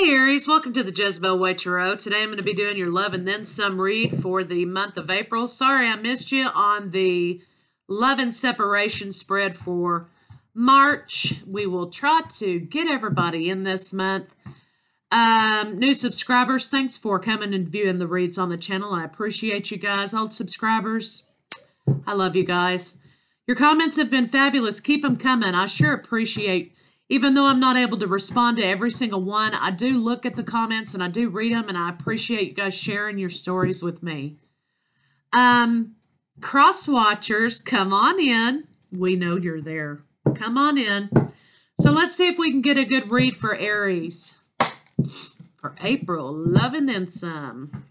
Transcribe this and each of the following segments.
Hey Aries, welcome to the Jezebel Way Tarot. Today I'm going to be doing your love and then some read for the month of April. Sorry I missed you on the love and separation spread for March. We will try to get everybody in this month. New subscribers, thanks for coming and viewing the reads on the channel. I appreciate you guys. Old subscribers, I love you guys. Your comments have been fabulous. Keep them coming. I sure appreciate, even though I'm not able to respond to every single one, I do look at the comments and I do read them, and I appreciate you guys sharing your stories with me. Cross watchers, come on in. We know you're there. Come on in. So let's see if we can get a good read for Aries for April. Love and then some.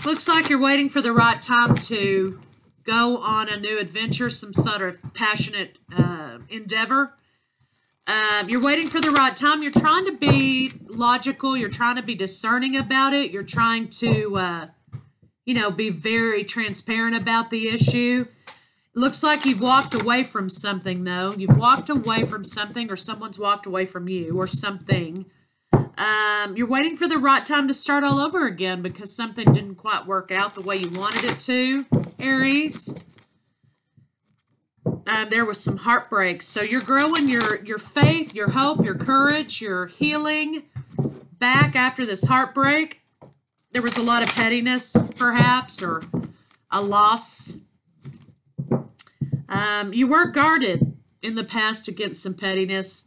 Looks like you're waiting for the right time to go on a new adventure, some sort of passionate endeavor. You're waiting for the right time. You're trying to be logical. You're trying to be discerning about it. You're trying to, be very transparent about the issue. Looks like you've walked away from something, though. You've walked away from something, or someone's walked away from you, or something. You're waiting for the right time to start all over again because something didn't quite work out the way you wanted it to, Aries. There was some heartbreaks. So you're growing your faith, your hope, your courage, your healing back after this heartbreak. There was a lot of pettiness, perhaps, or a loss. You were guarded in the past against some pettiness.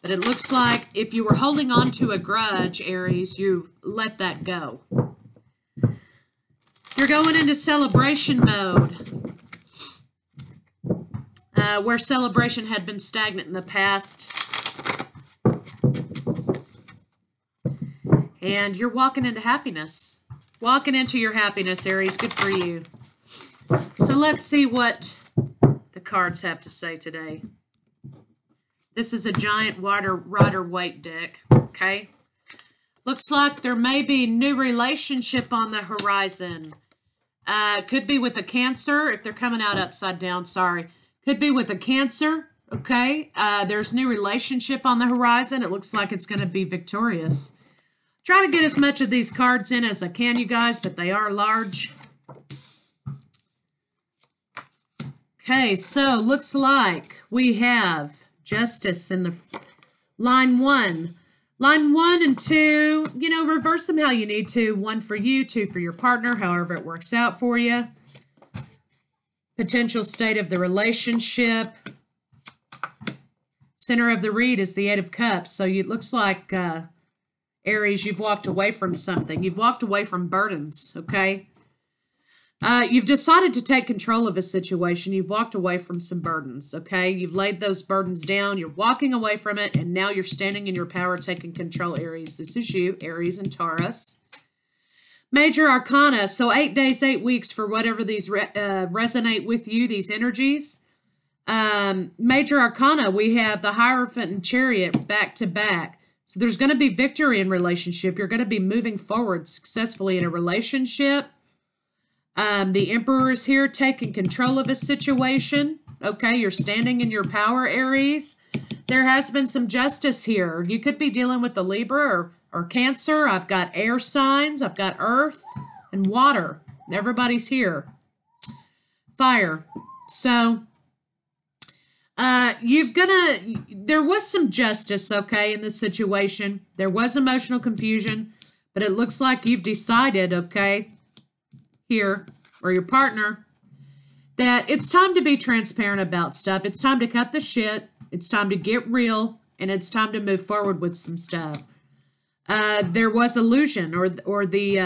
But it looks like if you were holding on to a grudge, Aries, you let that go. You're going into celebration mode, where celebration had been stagnant in the past. And you're walking into happiness. Walking into your happiness, Aries. Good for you. So let's see what the cards have to say today. This is a giant Rider-Waite deck, okay? Looks like there may be new relationship on the horizon. Could be with a Cancer, if they're coming out upside down, sorry. Could be with a Cancer, okay? There's new relationship on the horizon. It looks like it's going to be victorious. Try to get as much of these cards in as I can, you guys, but they are large. Okay, so looks like we have Justice in the line 1. Line 1 and 2, reverse them how you need to. 1 for you, 2 for your partner, however it works out for you. Potential state of the relationship. Center of the read is the 8 of Cups. So it looks like, Aries, you've walked away from something. You've walked away from burdens, okay? You've decided to take control of a situation. You've walked away from some burdens, okay? You've laid those burdens down. You're walking away from it, and now you're standing in your power, taking control, Aries. This is you, Aries and Taurus. Major Arcana, so 8 days, 8 weeks for whatever these resonate with you, these energies. Major Arcana, we have the Hierophant and Chariot back to back. So there's going to be victory in relationship. You're going to be moving forward successfully in a relationship. The Emperor is here taking control of a situation. Okay, you're standing in your power, Aries. There has been some justice here. You could be dealing with the Libra or Cancer. I've got air signs. I've got earth and water. Everybody's here. Fire. So, there was some justice, okay, in this situation. There was emotional confusion, but it looks like you've decided, okay, here, or your partner, that it's time to be transparent about stuff. It's time to cut the shit. It's time to get real, and it's time to move forward with some stuff. There was illusion or the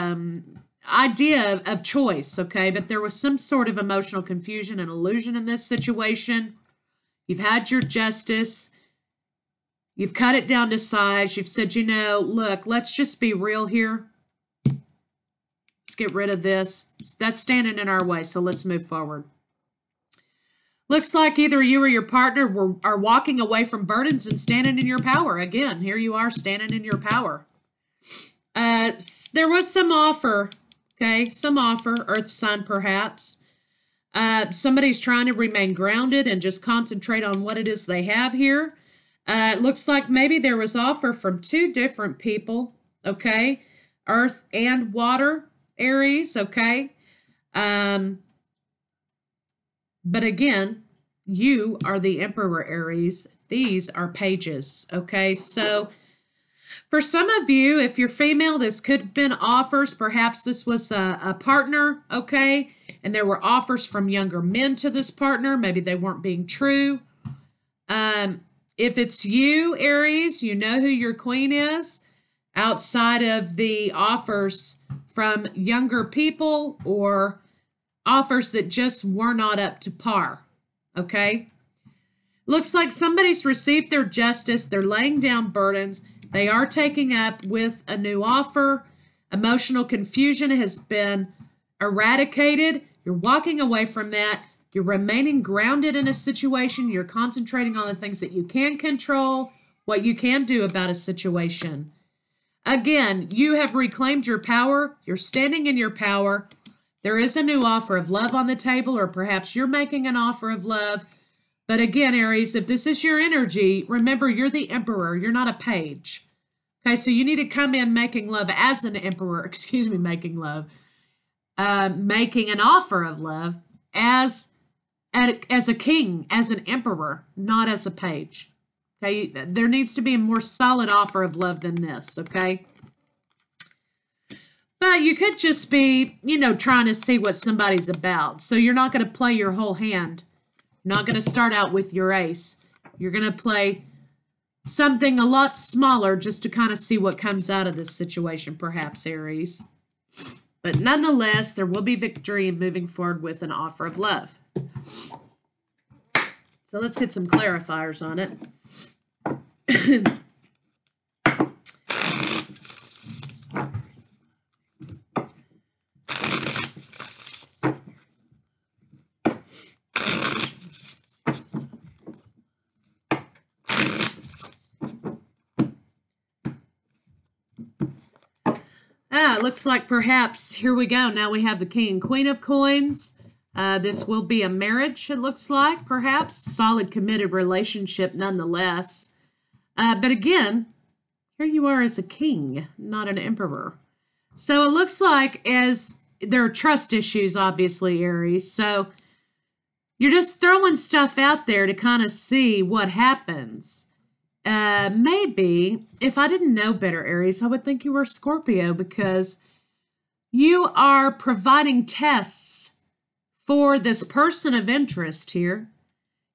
idea of choice, okay? But there was some sort of emotional confusion and illusion in this situation. You've had your justice. You've cut it down to size. You've said, look, let's just be real here. get rid of this. That's standing in our way, so let's move forward. Looks like either you or your partner are walking away from burdens and standing in your power. Again, here you are standing in your power. There was some offer, okay? Some offer, earth sign perhaps. Somebody's trying to remain grounded and just concentrate on what it is they have here. It looks like maybe there was offer from two different people, okay? Earth and water, Aries, okay? But again, you are the Emperor, Aries. These are pages, okay? So for some of you, if you're female, this could have been offers. Perhaps this was a partner, okay? And there were offers from younger men to this partner. Maybe they weren't being true. If it's you, Aries, you know who your queen is. Outside of the offers from younger people or offers that just were not up to par, okay? Looks like somebody's received their justice. They're laying down burdens. They are taking up with a new offer. Emotional confusion has been eradicated. You're walking away from that. You're remaining grounded in a situation. You're concentrating on the things that you can control, what you can do about a situation. Again, you have reclaimed your power. You're standing in your power. There is a new offer of love on the table, or perhaps you're making an offer of love. But again, Aries, if this is your energy, remember you're the emperor. You're not a page. Okay, so you need to come in making love as an emperor. Excuse me, making love. Making an offer of love as a king, as an emperor, not as a page. Okay, there needs to be a more solid offer of love than this, okay? But you could just be, trying to see what somebody's about. So you're not going to play your whole hand. You're not going to start out with your ace. You're going to play something a lot smaller just to kind of see what comes out of this situation, perhaps, Aries. But nonetheless, there will be victory in moving forward with an offer of love. So let's get some clarifiers on it. It looks like perhaps, here we go, now we have the King and Queen of Coins. This will be a marriage, it looks like, perhaps. Solid, committed relationship nonetheless. But again, here you are as a king, not an emperor. So it looks like as there are trust issues, obviously, Aries. So you're just throwing stuff out there to kind of see what happens. Maybe, if I didn't know better, Aries, I would think you were Scorpio because you are providing tests for this person of interest here.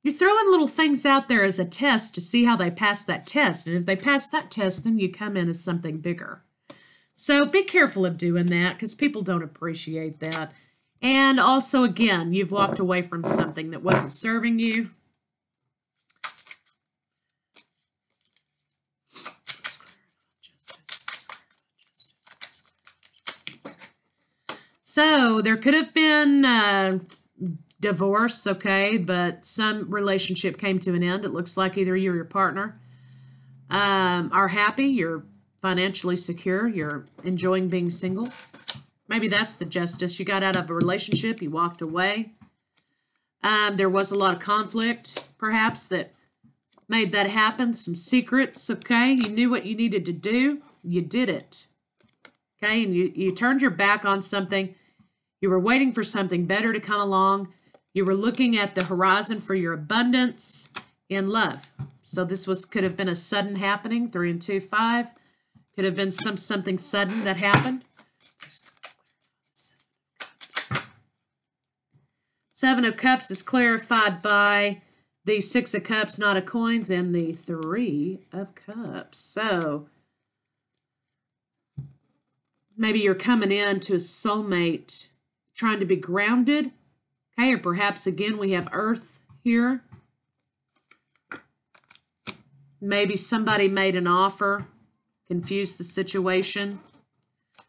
You're throwing little things out there as a test to see how they pass that test. And if they pass that test, then you come in as something bigger. So be careful of doing that because people don't appreciate that. And also, again, you've walked away from something that wasn't serving you. So there could have been divorce, okay, but some relationship came to an end. It looks like either you or your partner are happy, you're financially secure, you're enjoying being single. Maybe that's the justice. You got out of a relationship, you walked away. There was a lot of conflict, perhaps, that made that happen. Some secrets, okay? You knew what you needed to do. You did it, okay? And you turned your back on something. You were waiting for something better to come along. You were looking at the horizon for your abundance in love. So this could have been a sudden happening. 3 and 2, 5. Could have been something sudden that happened. 7 of Cups is clarified by the 6 of Cups, Knight of Coins, and the 3 of Cups. So maybe you're coming in to a soulmate trying to be grounded. Okay, or perhaps, again, we have Earth here. Maybe somebody made an offer, confused the situation.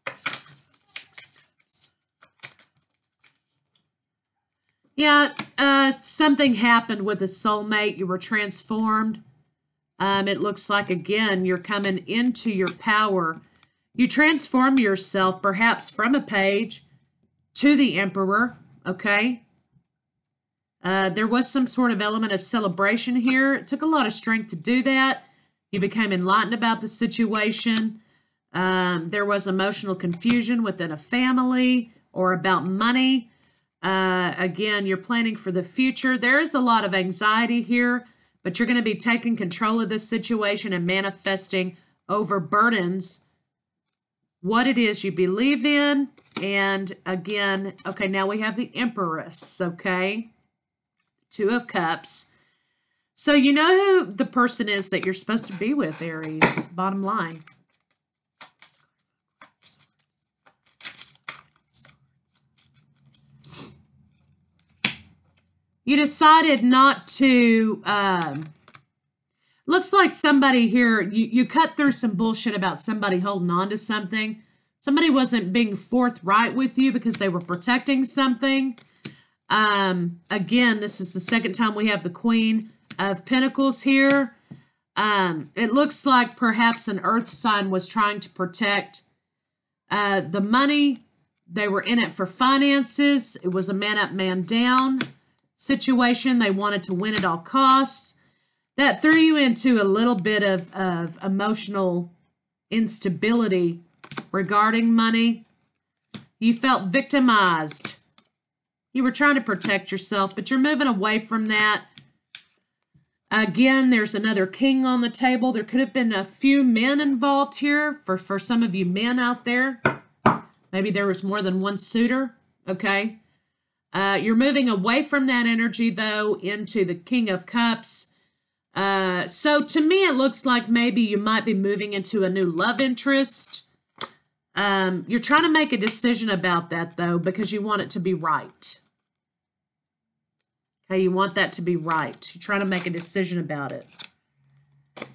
6 of Cups. Yeah, something happened with a soulmate. You were transformed. It looks like, again, you're coming into your power. You transform yourself, perhaps from a page to the Emperor, okay? There was some sort of element of celebration here. It took a lot of strength to do that. You became enlightened about the situation. There was emotional confusion within a family or about money. Again, you're planning for the future. There is a lot of anxiety here, but you're going to be taking control of this situation and manifesting over burdens what it is you believe in. And again, okay, now we have the Empress, okay? Two of Cups. So you know who the person is that you're supposed to be with, Aries, bottom line. You decided not to, looks like somebody here, you cut through some bullshit about somebody holding on to something. Somebody wasn't being forthright with you because they were protecting something. Again, this is the second time we have the Queen of Pentacles here. It looks like perhaps an earth sign was trying to protect the money. They were in it for finances. It was a man up, man down situation. They wanted to win at all costs. That threw you into a little bit of emotional instability regarding money. You felt victimized. You were trying to protect yourself, but you're moving away from that. Again, there's another king on the table. There could have been a few men involved here for some of you men out there. Maybe there was more than one suitor, okay? You're moving away from that energy, though, into the King of Cups. So to me, it looks like maybe you might be moving into a new love interest. You're trying to make a decision about that, though, because you want it to be right. Okay, you want that to be right. You're trying to make a decision about it.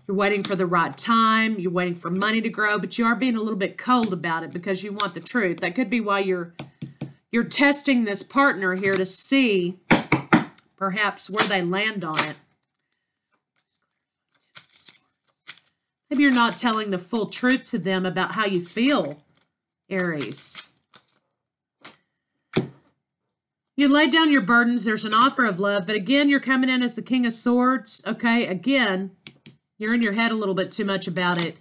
You're waiting for the right time. You're waiting for money to grow, but you are being a little bit cold about it because you want the truth. That could be why you're testing this partner here to see perhaps where they land on it. Maybe you're not telling the full truth to them about how you feel, Aries. You laid down your burdens. There's an offer of love, but again, you're coming in as the King of Swords, okay? Again, you're in your head a little bit too much about it.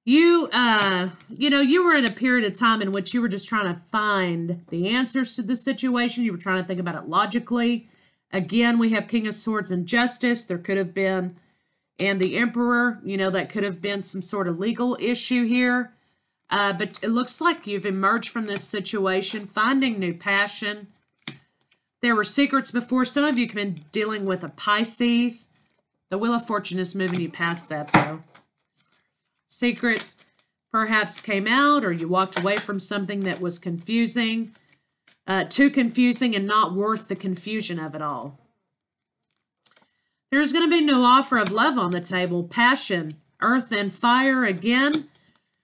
You know, you were in a period of time in which you were just trying to find the answers to the situation. You were trying to think about it logically. Again, we have King of Swords and Justice. There could have been, and the Emperor, you know, that could have been some sort of legal issue here. But it looks like you've emerged from this situation, finding new passion. There were secrets before. Some of you have been dealing with a Pisces. The Wheel of Fortune is moving you past that, though. Secret perhaps came out, or you walked away from something that was confusing, too confusing and not worth the confusion of it all. There's going to be no offer of love on the table. Passion, earth and fire again.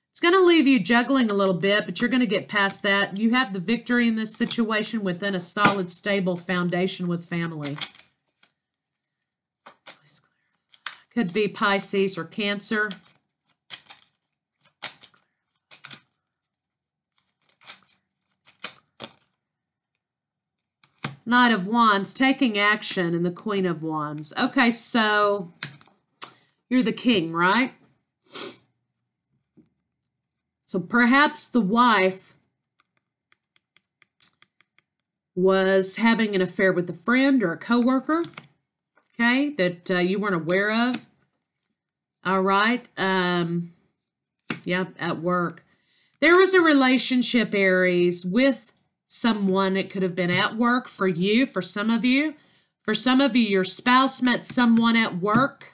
It's going to leave you juggling a little bit, but you're going to get past that. You have the victory in this situation within a solid, stable foundation with family. Could be Pisces or Cancer. Knight of Wands, taking action, and the Queen of Wands. Okay, so you're the king, right? So perhaps the wife was having an affair with a friend or a coworker, okay, that you weren't aware of. All right. Yeah, at work. There was a relationship, Aries, with someone. It could have been at work for you, for some of you. For some of you, your spouse met someone at work.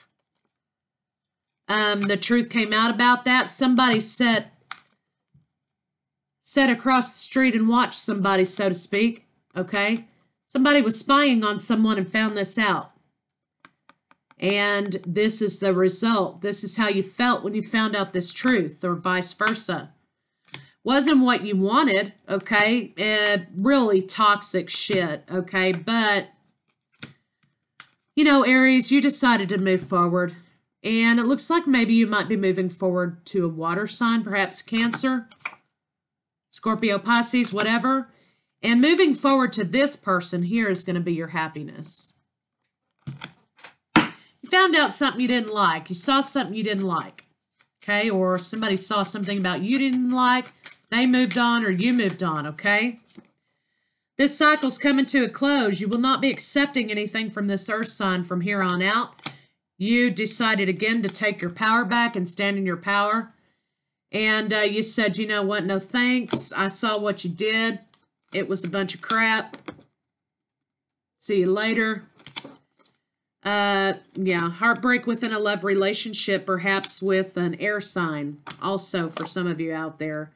The truth came out about that. Somebody sat across the street and watched somebody, so to speak, okay? Somebody was spying on someone and found this out. And this is the result. This is how you felt when you found out this truth, or vice versa. Wasn't what you wanted, okay? Really toxic shit, okay? But, you know, Aries, you decided to move forward. And it looks like maybe you might be moving forward to a water sign, perhaps Cancer, Scorpio, Pisces, whatever. And moving forward to this person here is going to be your happiness. You found out something you didn't like. You saw something you didn't like. Okay? Or somebody saw something about you didn't like. They moved on or you moved on. Okay? This cycle's coming to a close. You will not be accepting anything from this earth sign from here on out. You decided again to take your power back and stand in your power. And you said, you know what, no thanks. I saw what you did. It was a bunch of crap. See you later. Yeah, heartbreak within a love relationship, perhaps with an air sign, also for some of you out there.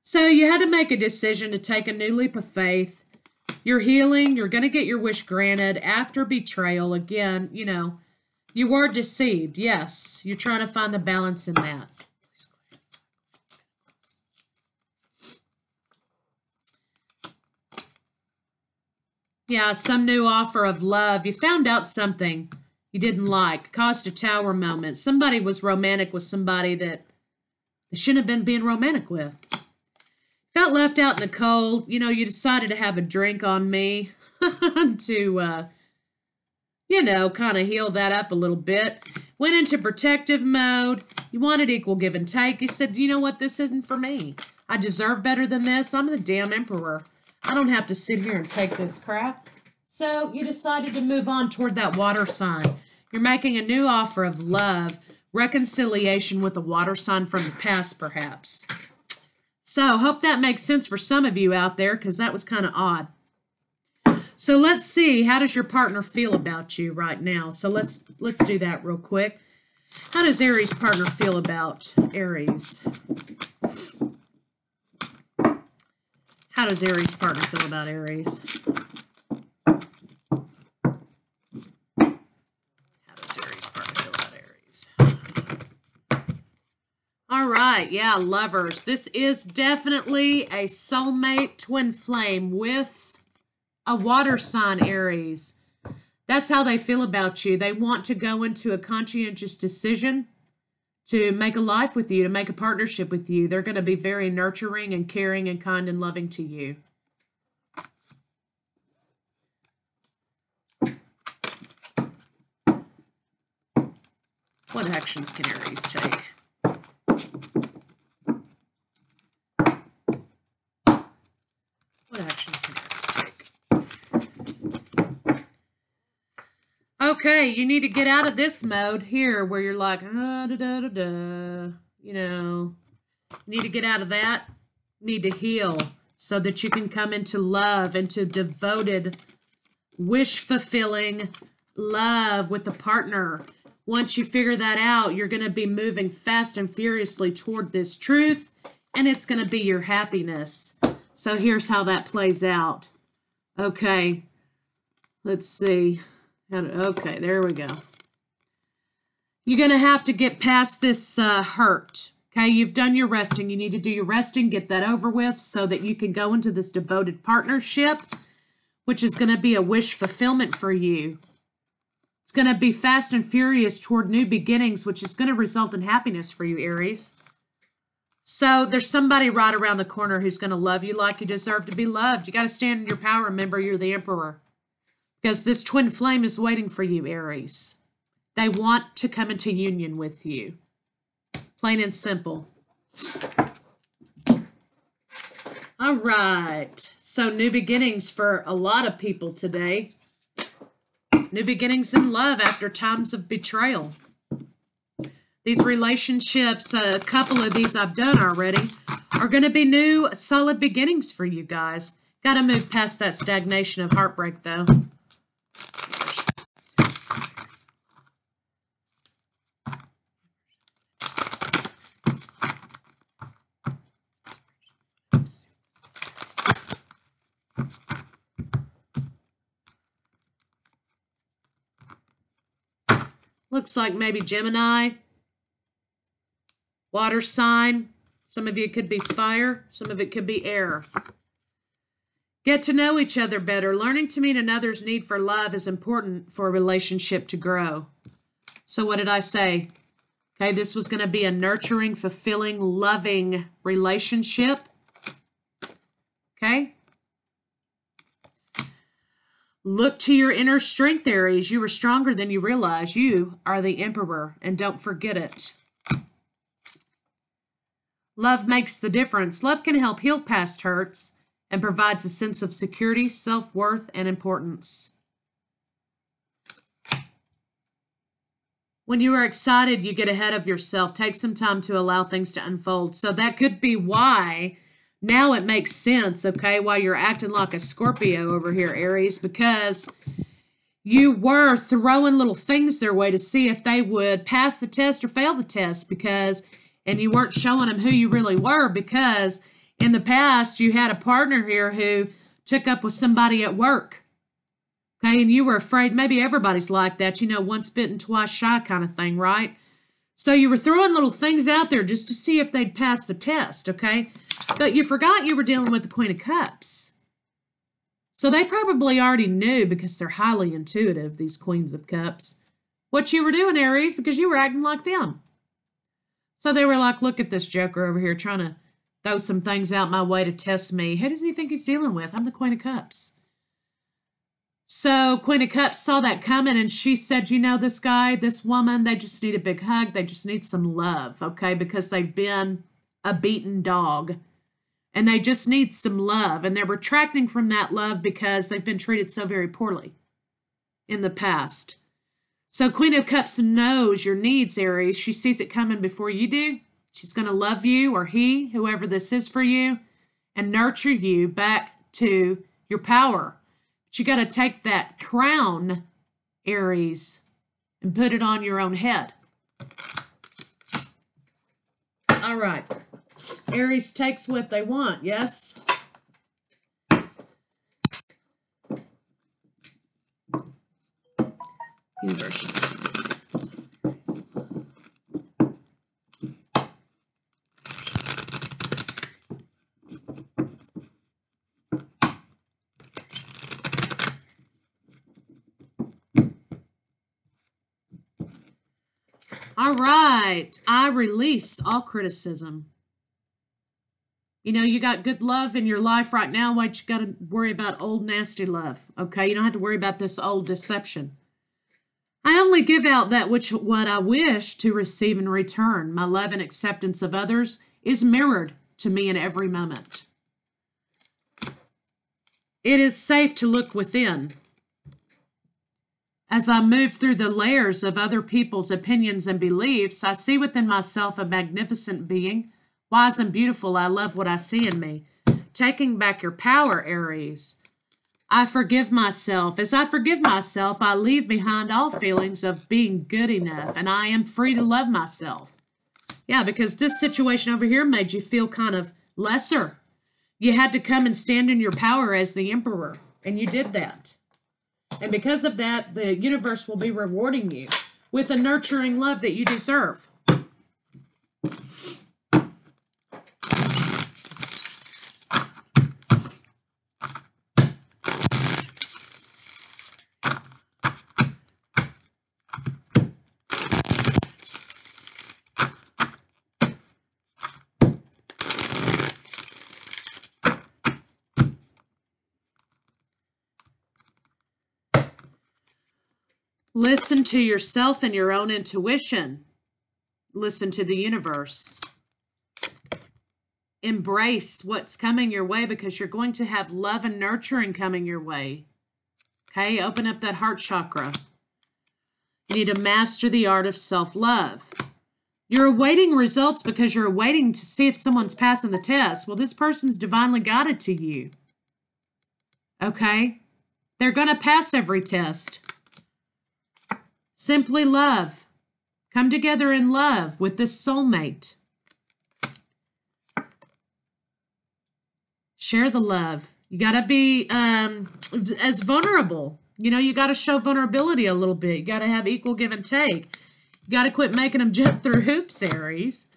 So you had to make a decision to take a new leap of faith. You're healing. You're going to get your wish granted after betrayal. Again, you know, you were deceived. Yes, you're trying to find the balance in that. Yeah, some new offer of love. You found out something you didn't like. Caused a tower moment. Somebody was romantic with somebody that they shouldn't have been being romantic with. Felt left out in the cold. You know, you decided to have a drink on me to, you know, kind of heal that up a little bit. Went into protective mode. You wanted equal give and take. You said, you know what, this isn't for me. I deserve better than this. I'm the damn emperor. I don't have to sit here and take this crap. So you decided to move on toward that water sign. You're making a new offer of love, reconciliation with a water sign from the past, perhaps. So hope that makes sense for some of you out there, because that was kind of odd. So let's see, how does your partner feel about you right now? So let's do that real quick. How does Aries' partner feel about Aries? How does Aries' partner feel about Aries? How does Aries' partner feel about Aries? All right, yeah, lovers. This is definitely a soulmate twin flame with a water sign, Aries. That's how they feel about you. They want to go into a conscientious decision to make a life with you, to make a partnership with you. They're going to be very nurturing and caring and kind and loving to you. What actions can Aries take? What actions can Aries take? Okay, you need to get out of this mode here where you're like, you know, you need to get out of that. You need to heal so that you can come into love, into devoted, wish-fulfilling love with a partner. Once you figure that out, you're going to be moving fast and furiously toward this truth, and it's going to be your happiness. So here's how that plays out. Okay, let's see. Okay, there we go. You're going to have to get past this hurt. Okay, you've done your resting. You need to do your resting, get that over with so that you can go into this devoted partnership, which is going to be a wish fulfillment for you. It's going to be fast and furious toward new beginnings, which is going to result in happiness for you, Aries. So there's somebody right around the corner who's going to love you like you deserve to be loved. You got to stand in your power. Remember, you're the emperor. Because this twin flame is waiting for you, Aries. They want to come into union with you. Plain and simple. All right. So new beginnings for a lot of people today. New beginnings in love after times of betrayal. These relationships, a couple of these I've done already, are going to be new, solid beginnings for you guys. Got to move past that stagnation of heartbreak, though. Looks like maybe Gemini, water sign, Some of you could be fire. Some of it could be air. Get to know each other better. Learning to meet another's need for love is important for a relationship to grow. So what did I say? Okay, this was going to be a nurturing, fulfilling, loving relationship. Okay? Look to your inner strength, Aries. You are stronger than you realize. You are the emperor, and don't forget it. Love makes the difference. Love can help heal past hurts and provides a sense of security, self-worth, and importance. When you are excited, you get ahead of yourself. Take some time to allow things to unfold. So that could be why now it makes sense, okay, why you're acting like a Scorpio over here, Aries, because you were throwing little things their way to see if they would pass the test or fail the test and you weren't showing them who you really were because in the past you had a partner here who took up with somebody at work. Okay, and you were afraid, maybe everybody's like that, once bitten, twice shy kind of thing, right? So you were throwing little things out there just to see if they'd pass the test, okay? But you forgot you were dealing with the Queen of Cups. So they probably already knew, because they're highly intuitive, these Queens of Cups, what you were doing, Aries, because you were acting like them. So they were like, look at this joker over here trying to throw some things out my way to test me. Who does he think he's dealing with? I'm the Queen of Cups. So Queen of Cups saw that coming and she said, this guy, this woman, they just need a big hug. They just need some love, okay? Because they've been a beaten dog and they just need some love. And they're retracting from that love because they've been treated so very poorly in the past. So Queen of Cups knows your needs, Aries. She sees it coming before you do. She's going to love you, or he, whoever this is for you, and nurture you back to your power. But you got to take that crown, Aries, and put it on your own head. All right. Aries takes what they want, yes? Universe. All right. I release all criticism. You got good love in your life right now. Wait, you got to worry about old nasty love. Okay, you don't have to worry about this old deception. I only give out that what I wish to receive in return. My love and acceptance of others is mirrored to me in every moment. It is safe to look within. As I move through the layers of other people's opinions and beliefs, I see within myself a magnificent being, wise and beautiful. I love what I see in me. Taking back your power, Aries. I forgive myself. As I forgive myself, I leave behind all feelings of being good enough, and I am free to love myself. Yeah, because this situation over here made you feel kind of lesser. You had to come and stand in your power as the emperor, and you did that. And because of that, the universe will be rewarding you with a nurturing love that you deserve. Listen to yourself and your own intuition. Listen to the universe. Embrace what's coming your way because you're going to have love and nurturing coming your way. Okay, open up that heart chakra. You need to master the art of self-love. You're awaiting results because you're waiting to see if someone's passing the test. Well, this person's divinely guided to you. Okay? They're going to pass every test. Simply love. Come together in love with this soulmate. Share the love. You got to be as vulnerable. You got to show vulnerability a little bit. You got to have equal give and take. You got to quit making them jump through hoops, Aries.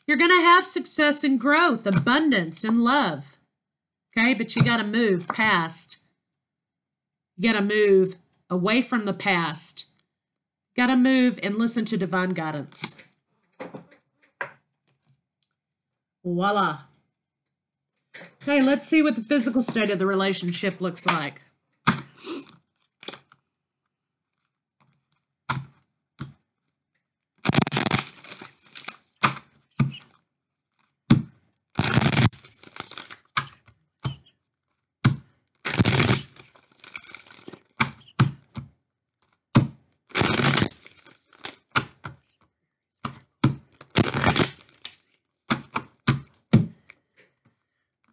You're going to have success and growth, abundance and love. Okay, but you got to move past. You got to move away from the past. Got to move and listen to divine guidance. Voila. Okay, let's see what the physical state of the relationship looks like.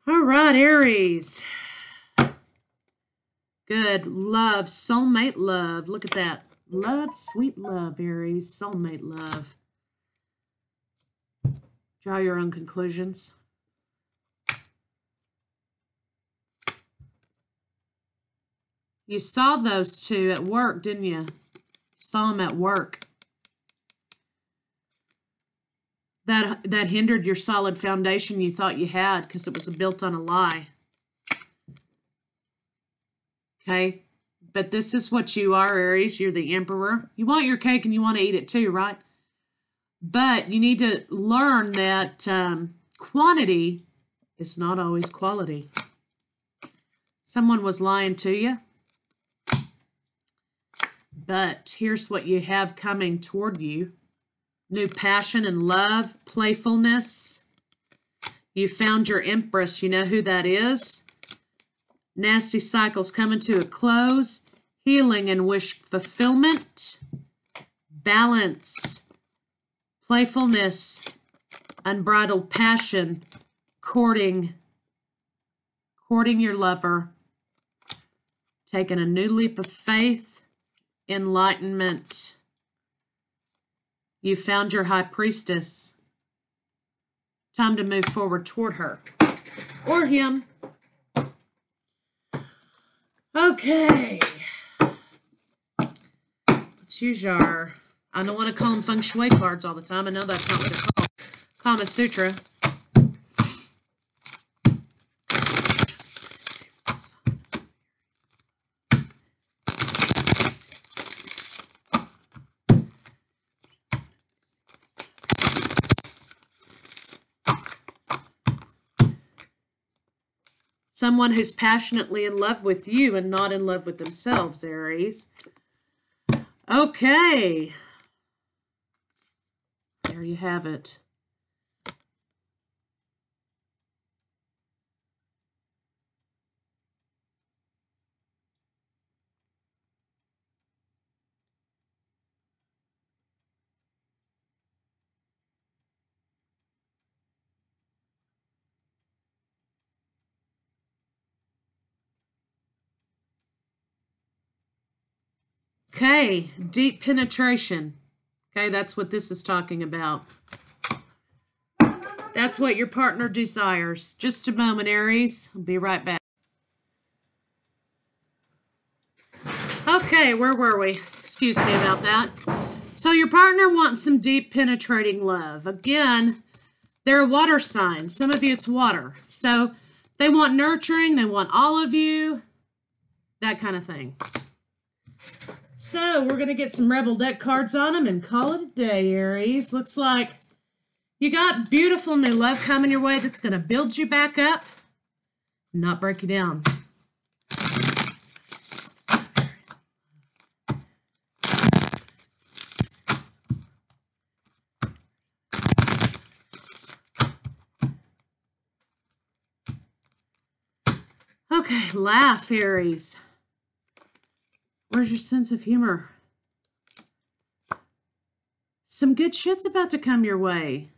All right, Aries. Good. Love, soulmate love. Look at that. Love, sweet love, Aries. Soulmate love. Draw your own conclusions. You saw those two at work, didn't you? Saw them at work. That hindered your solid foundation you thought you had because it was built on a lie. Okay? But this is what you are, Aries. You're the emperor. You want your cake and you want to eat it too, right? But you need to learn that quantity is not always quality. Someone was lying to you. But here's what you have coming toward you. New passion and love, playfulness. You found your empress. You know who that is? Nasty cycles coming to a close. Healing and wish fulfillment. Balance. Playfulness. Unbridled passion. Courting your lover. Taking a new leap of faith. Enlightenment. You found your high priestess. Time to move forward toward her. Or him. Okay. Let's use our... I don't want to call them feng shui cards all the time. I know that's not what they're called. Kama Sutra. Someone who's passionately in love with you and not in love with themselves, Aries. Okay. There you have it. Okay, deep penetration. Okay, that's what this is talking about. That's what your partner desires. Just a moment, Aries. I'll be right back. Okay, where were we? Excuse me about that. So your partner wants some deep penetrating love. Again, they're a water sign. Some of you, it's water. So they want nurturing. They want all of you. That kind of thing. So we're going to get some Rebel deck cards on them and call it a day, Aries. Looks like you got beautiful new love coming your way that's going to build you back up, not break you down. Okay, laugh, Aries. Where's your sense of humor? Some good shit's about to come your way.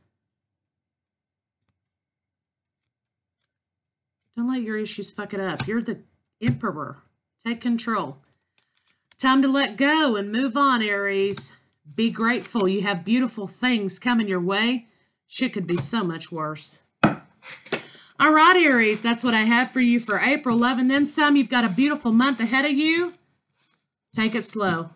Don't let your issues fuck it up. You're the emperor. Take control. Time to let go and move on, Aries. Be grateful. You have beautiful things coming your way. Shit could be so much worse. All right, Aries. That's what I have for you for April 11. Then some. You've got a beautiful month ahead of you. Take it slow.